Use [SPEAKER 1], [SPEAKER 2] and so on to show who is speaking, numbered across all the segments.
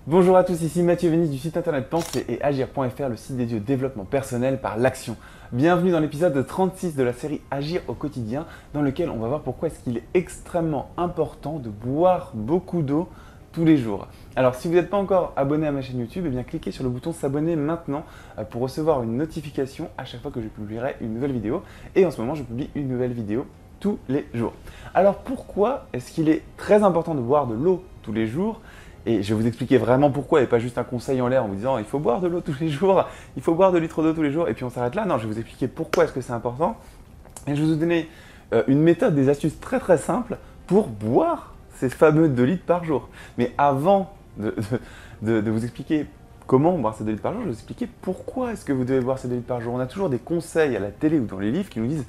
[SPEAKER 1] Bonjour à tous, ici Mathieu Vénis du site internet penser et agir.fr, le site dédié au développement personnel par l'action. Bienvenue dans l'épisode 36 de la série Agir au quotidien, dans lequel on va voir pourquoi est-ce qu'il est extrêmement important de boire beaucoup d'eau tous les jours. Alors si vous n'êtes pas encore abonné à ma chaîne YouTube, eh bien cliquez sur le bouton s'abonner maintenant pour recevoir une notification à chaque fois que je publierai une nouvelle vidéo. Et en ce moment, je publie une nouvelle vidéo tous les jours. Alors pourquoi est-ce qu'il est très important de boire de l'eau tous les jours ? Et je vais vous expliquer vraiment pourquoi et pas juste un conseil en l'air en vous disant il faut boire de l'eau tous les jours, il faut boire 2 litres d'eau tous les jours et puis on s'arrête là. Non, je vais vous expliquer pourquoi est-ce que c'est important. Et je vais vous donner une méthode, des astuces très très simples pour boire ces fameux 2 litres par jour. Mais avant de vous expliquer comment boire ces 2 litres par jour, je vais vous expliquer pourquoi est-ce que vous devez boire ces 2 litres par jour. On a toujours des conseils à la télé ou dans les livres qui nous disent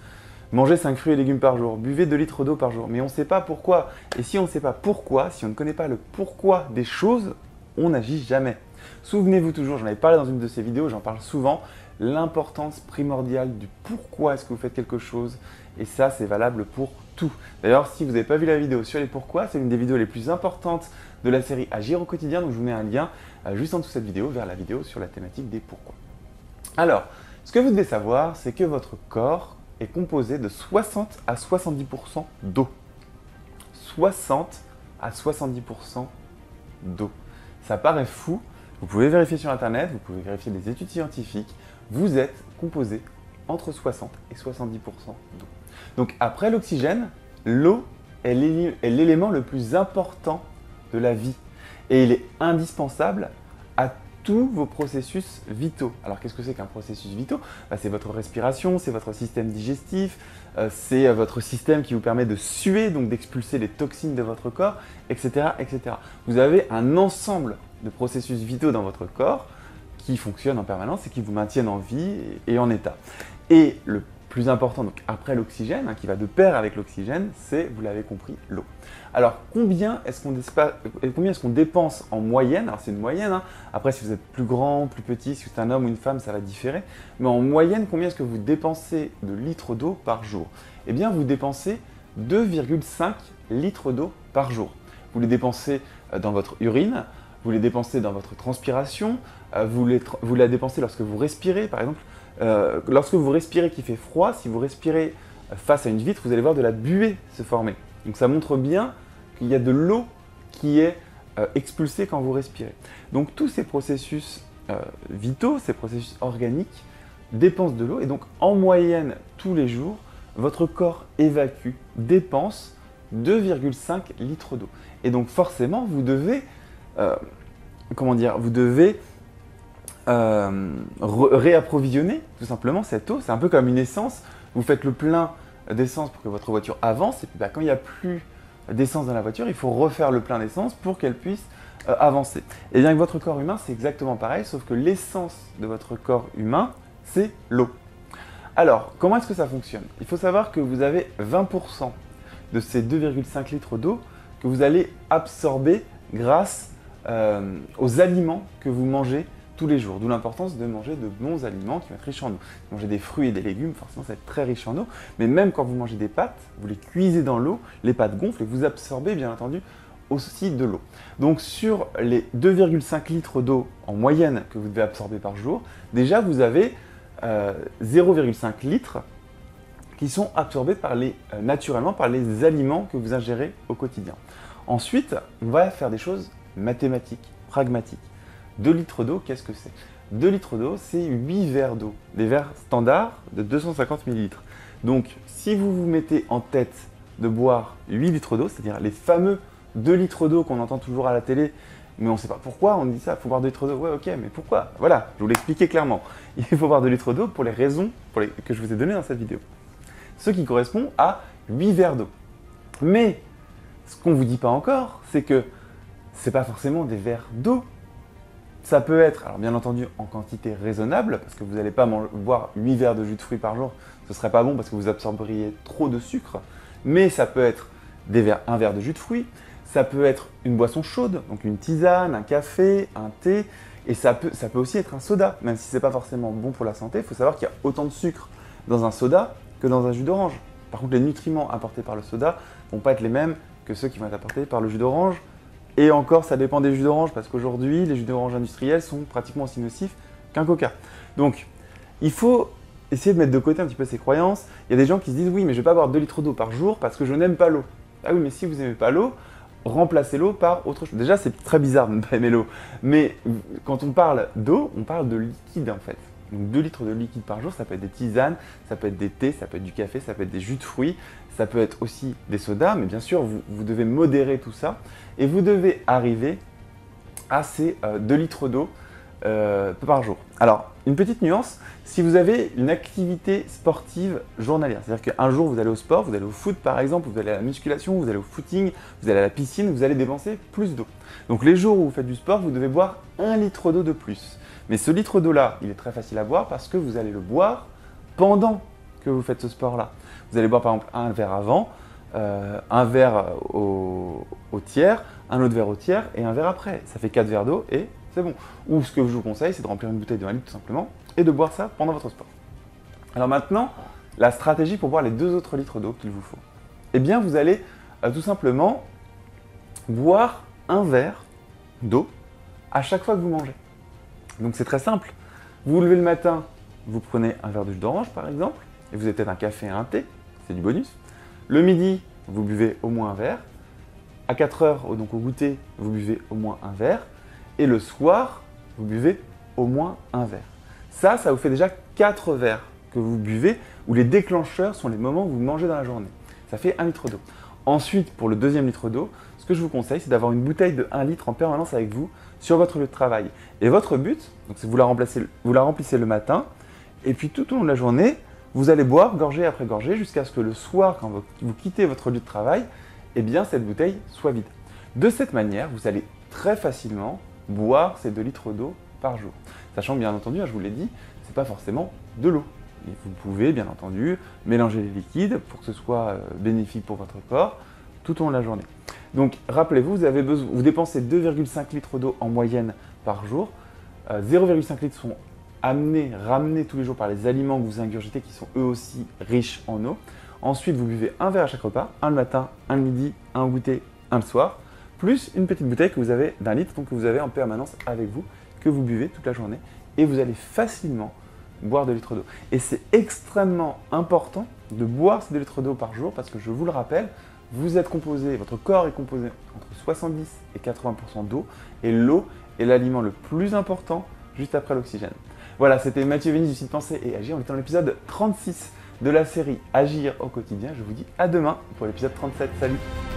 [SPEAKER 1] mangez 5 fruits et légumes par jour, buvez 2 litres d'eau par jour, mais on ne sait pas pourquoi. Et si on ne sait pas pourquoi, si on ne connaît pas le pourquoi des choses, on n'agit jamais. Souvenez-vous toujours, j'en avais parlé dans une de ces vidéos, j'en parle souvent, l'importance primordiale du pourquoi est-ce que vous faites quelque chose. Et ça, c'est valable pour tout. D'ailleurs, si vous n'avez pas vu la vidéo sur les pourquoi, c'est une des vidéos les plus importantes de la série Agir au quotidien, donc je vous mets un lien juste en dessous de cette vidéo vers la vidéo sur la thématique des pourquoi. Alors, ce que vous devez savoir, c'est que votre corps est composé de 60 à 70% d'eau. 60 à 70% d'eau. Ça paraît fou, vous pouvez vérifier sur internet, vous pouvez vérifier des études scientifiques, vous êtes composé entre 60 et 70% d'eau. Donc après l'oxygène, l'eau est l'élément le plus important de la vie et il est indispensable à tous vos processus vitaux. Alors qu'est-ce que c'est qu'un processus vitaux ? C'est votre respiration, c'est votre système digestif, c'est votre système qui vous permet de suer, donc d'expulser les toxines de votre corps, etc., etc. Vous avez un ensemble de processus vitaux dans votre corps qui fonctionnent en permanence et qui vous maintiennent en vie et en état. Et le plus important, donc après l'oxygène, qui va de pair avec l'oxygène, c'est, vous l'avez compris, l'eau. Alors, combien est-ce qu'on dépense en moyenne ? Alors, c'est une moyenne. Après, si vous êtes plus grand, plus petit, si vous êtes un homme ou une femme, ça va différer. Mais en moyenne, combien est-ce que vous dépensez de litres d'eau par jour ? Eh bien, vous dépensez 2,5 litres d'eau par jour. Vous les dépensez dans votre urine, vous les dépensez dans votre transpiration, vous la dépensez lorsque vous respirez, par exemple. Lorsque vous respirez qu'il fait froid, si vous respirez face à une vitre, vous allez voir de la buée se former. Donc ça montre bien qu'il y a de l'eau qui est expulsée quand vous respirez. Donc tous ces processus vitaux, ces processus organiques dépensent de l'eau et donc en moyenne tous les jours, votre corps dépense 2,5 litres d'eau. Et donc forcément, vous devez réapprovisionner tout simplement cette eau. C'est un peu comme une essence. Vous faites le plein d'essence pour que votre voiture avance. Et puis quand il n'y a plus d'essence dans la voiture, il faut refaire le plein d'essence pour qu'elle puisse avancer. Et bien avec votre corps humain, c'est exactement pareil, sauf que l'essence de votre corps humain, c'est l'eau. Alors, comment est-ce que ça fonctionne ? Il faut savoir que vous avez 20% de ces 2,5 litres d'eau que vous allez absorber grâce aux aliments que vous mangez tous les jours, d'où l'importance de manger de bons aliments qui vont être riches en eau. Manger des fruits et des légumes, forcément ça va être très riche en eau, mais même quand vous mangez des pâtes, vous les cuisez dans l'eau, les pâtes gonflent et vous absorbez bien entendu aussi de l'eau. Donc sur les 2,5 litres d'eau en moyenne que vous devez absorber par jour, déjà vous avez 0,5 litres qui sont absorbés naturellement par les aliments que vous ingérez au quotidien. Ensuite, on va faire des choses mathématiques, pragmatiques. 2 litres d'eau, qu'est-ce que c'est ? 2 litres d'eau, c'est 8 verres d'eau, des verres standards de 250 ml. Donc, si vous vous mettez en tête de boire 8 litres d'eau, c'est-à-dire les fameux 2 litres d'eau qu'on entend toujours à la télé, mais on ne sait pas pourquoi on dit ça, il faut boire 2 litres d'eau, ouais ok, mais pourquoi ? Voilà, je vous l'expliquais clairement. Il faut boire 2 litres d'eau pour les raisons que je vous ai données dans cette vidéo. Ce qui correspond à 8 verres d'eau. Mais, ce qu'on ne vous dit pas encore, c'est que ce n'est pas forcément des verres d'eau. Ça peut être, alors bien entendu, en quantité raisonnable, parce que vous n'allez pas boire 8 verres de jus de fruits par jour, ce ne serait pas bon parce que vous absorberiez trop de sucre. Mais ça peut être un verre de jus de fruits, ça peut être une boisson chaude, donc une tisane, un café, un thé, et ça peut aussi être un soda, même si ce n'est pas forcément bon pour la santé. Il faut savoir qu'il y a autant de sucre dans un soda que dans un jus d'orange. Par contre, les nutriments apportés par le soda ne vont pas être les mêmes que ceux qui vont être apportés par le jus d'orange Et encore, ça dépend des jus d'orange, parce qu'aujourd'hui, les jus d'orange industriels sont pratiquement aussi nocifs qu'un coca. Donc, il faut essayer de mettre de côté un petit peu ces croyances. Il y a des gens qui se disent « Oui, mais je ne vais pas boire 2 litres d'eau par jour parce que je n'aime pas l'eau. » Ah oui, mais si vous n'aimez pas l'eau, remplacez l'eau par autre chose. Déjà, c'est très bizarre de ne pas aimer l'eau. Mais quand on parle d'eau, on parle de liquide en fait. Donc 2 litres de liquide par jour, ça peut être des tisanes, ça peut être des thés, ça peut être du café, ça peut être des jus de fruits, ça peut être aussi des sodas, mais bien sûr, vous devez modérer tout ça et vous devez arriver à ces 2 litres d'eau par jour. Alors, une petite nuance, si vous avez une activité sportive journalière, c'est-à-dire qu'un jour vous allez au sport, vous allez au foot par exemple, vous allez à la musculation, vous allez au footing, vous allez à la piscine, vous allez dépenser plus d'eau. Donc les jours où vous faites du sport, vous devez boire 1 litre d'eau de plus. Mais ce litre d'eau-là, il est très facile à boire parce que vous allez le boire pendant que vous faites ce sport-là. Vous allez boire par exemple un verre avant, un verre au tiers, un autre verre au tiers et un verre après. Ça fait 4 verres d'eau et c'est bon. Ou ce que je vous conseille, c'est de remplir une bouteille de 1 litre tout simplement et de boire ça pendant votre sport. Alors maintenant, la stratégie pour boire les 2 autres litres d'eau qu'il vous faut. Eh bien, vous allez tout simplement boire un verre d'eau à chaque fois que vous mangez. Donc c'est très simple. Vous vous levez le matin, vous prenez un verre de jus d'orange par exemple, et vous avez peut-être un café et un thé, c'est du bonus. Le midi, vous buvez au moins un verre. À 4 heures, donc au goûter, vous buvez au moins un verre. Et le soir, vous buvez au moins un verre. Ça vous fait déjà 4 verres que vous buvez, où les déclencheurs sont les moments où vous mangez dans la journée. Ça fait 1 litre d'eau. Ensuite, pour le deuxième litre d'eau, ce que je vous conseille, c'est d'avoir une bouteille de 1 litre en permanence avec vous sur votre lieu de travail. Et votre but, c'est que vous la remplissez le matin, et puis tout au long de la journée, vous allez boire gorgée après gorgée jusqu'à ce que le soir, quand vous quittez votre lieu de travail, eh bien cette bouteille soit vide. De cette manière, vous allez très facilement boire ces 2 litres d'eau par jour. Sachant que bien entendu, je vous l'ai dit, ce n'est pas forcément de l'eau. Et vous pouvez bien entendu mélanger les liquides pour que ce soit bénéfique pour votre corps tout au long de la journée. Donc rappelez-vous, vous dépensez 2,5 litres d'eau en moyenne par jour. 0,5 litres sont ramenés tous les jours par les aliments que vous ingurgitez qui sont eux aussi riches en eau. Ensuite, vous buvez un verre à chaque repas, un le matin, un le midi, un au goûter, un le soir, plus une petite bouteille que vous avez d'1 litre, donc que vous avez en permanence avec vous, que vous buvez toute la journée, et vous allez facilement boire 2 litres d'eau. Et c'est extrêmement important de boire ces 2 litres d'eau par jour parce que je vous le rappelle, votre corps est composé entre 70 et 80% d'eau, et l'eau est l'aliment le plus important juste après l'oxygène. Voilà, c'était Mathieu Vénis du site Penser et Agir. On est dans l'épisode 36 de la série Agir au quotidien. Je vous dis à demain pour l'épisode 37. Salut!